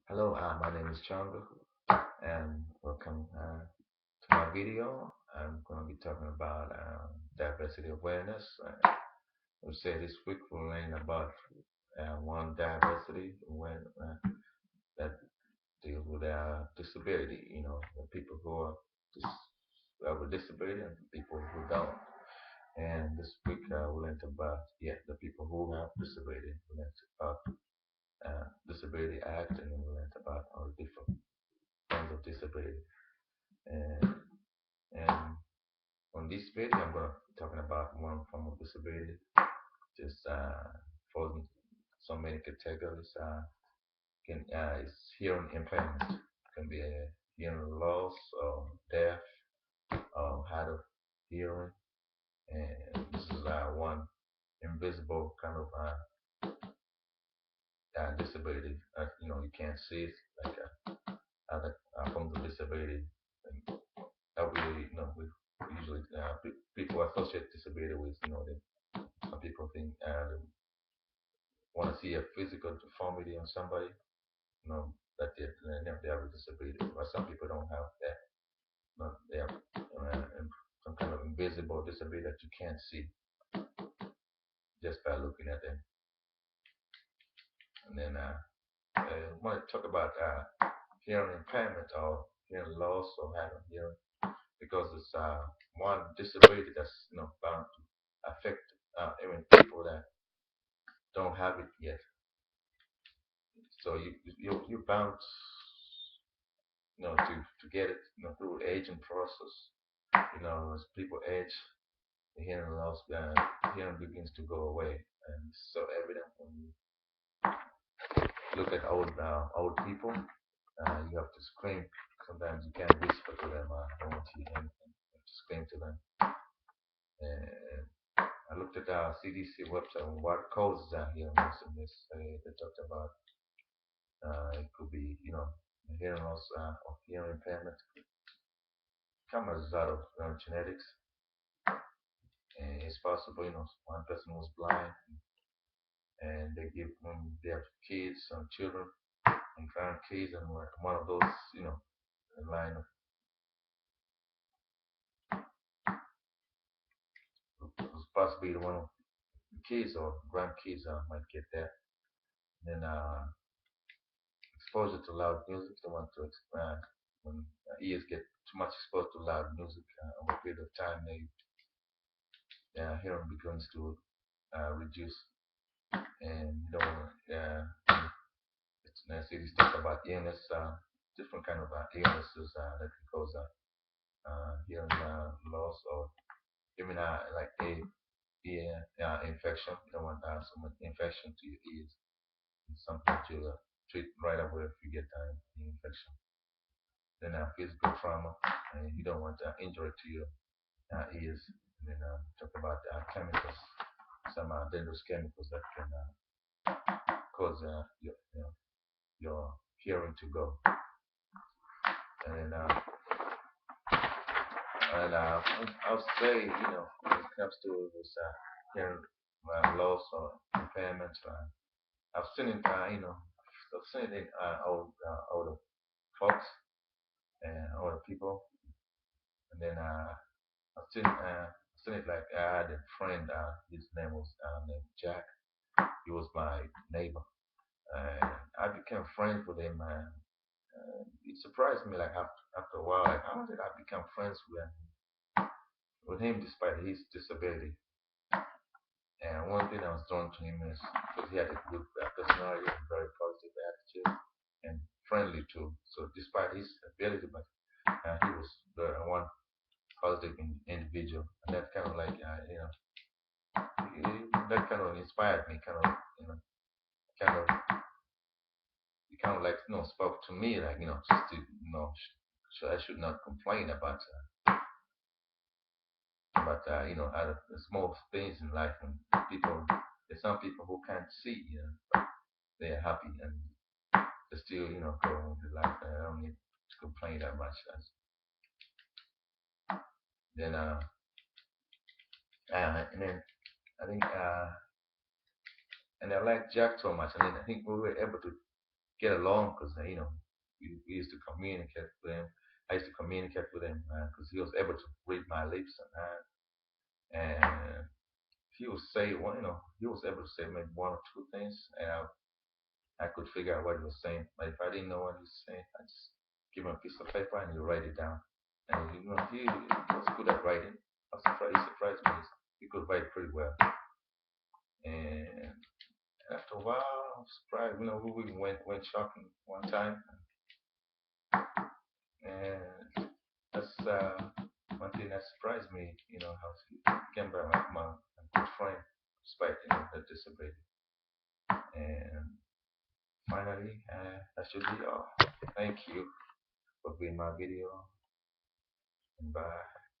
Hello, my name is Changa, and welcome to my video. I'm going to be talking about diversity awareness. We'll say this week we'll learn about one diversity when that deals with disability. The people who are who have a disability and the people who don't. And this week we'll learn about the people who have disability. We'll learn about Disability Act, and then we'll learn about all the different forms of disability. And And on this video, I'm going to be talking about one form of disability, just falls in so many categories. It's hearing impairment. It can be a hearing loss or deaf or hard of hearing. And this is one invisible kind of disability. You can't see it like other forms of disability. And that we usually people associate disability with, some people think they want to see a physical deformity on somebody, that they have a disability. But some people don't have that. They have some kind of invisible disability that you can't see just by looking at them. And then I want to talk about hearing impairment or hearing loss or having hearing, because it's one disability that's bound to affect even people that don't have it yet. So you're bound, to get it, through aging process. As people age, the hearing loss, hearing begins to go away, and it's so evident when you look at old people. You have to scream. Sometimes you can't whisper to them. I don't want to hear anything. You have to scream to them. And I looked at our CDC website and what causes hearing loss in this. They talked about it could be, hearing loss or hearing impairment come as a result of genetics. And it's possible, one person was blind and they give them their kids and children and grandkids, and one of those, in line of was possibly the one of the kids or grandkids might get that. Then exposure to loud music, they want to expand. When ears get too much exposed to loud music over a period of time, their hearing begins to reduce. And cities talk about illness, different kind of illnesses that can cause hearing loss, or even like a ear infection. You don't want so much infection to your ears. It's something that you treat right away if you get the infection. Then physical trauma, and you don't want injury to your ears. And then talk about chemicals, some dangerous chemicals that can cause your hearing to go. And then I'll say, when it comes to this hearing loss or impairment, I've seen it, I've seen it in older folks and older people. And then I've seen it like I had a friend, his name was named Jack. He was my neighbor. And I became friends with him, and it surprised me, like after a while, like how did I become friends with him despite his disability? And one thing I was drawn to him is because he had a good personality and very positive attitude and friendly too. So despite his ability, but he was the one positive individual, and that kind of like that kind of inspired me. Kind of it kind of like spoke to me, like just to so I should not complain about other small things in life. And people, there's some people who can't see, they're happy and they still go on with life. And I don't need to complain that much. Then and then I think and I like Jack so much, and then I think we were able to get along because we used to communicate with him. I used to communicate with him because he was able to read my lips and he would say one, he was able to say maybe one or two things, and I could figure out what he was saying. But if I didn't know what he was saying, I just give him a piece of paper and he write it down. And he was good at writing. He surprised me. He could write pretty well. And after a while, I was surprised. We went shopping one time, and that's one thing that surprised me. How he became my good friend, despite the disability. And finally, that should be all. Thank you for being my video, and bye.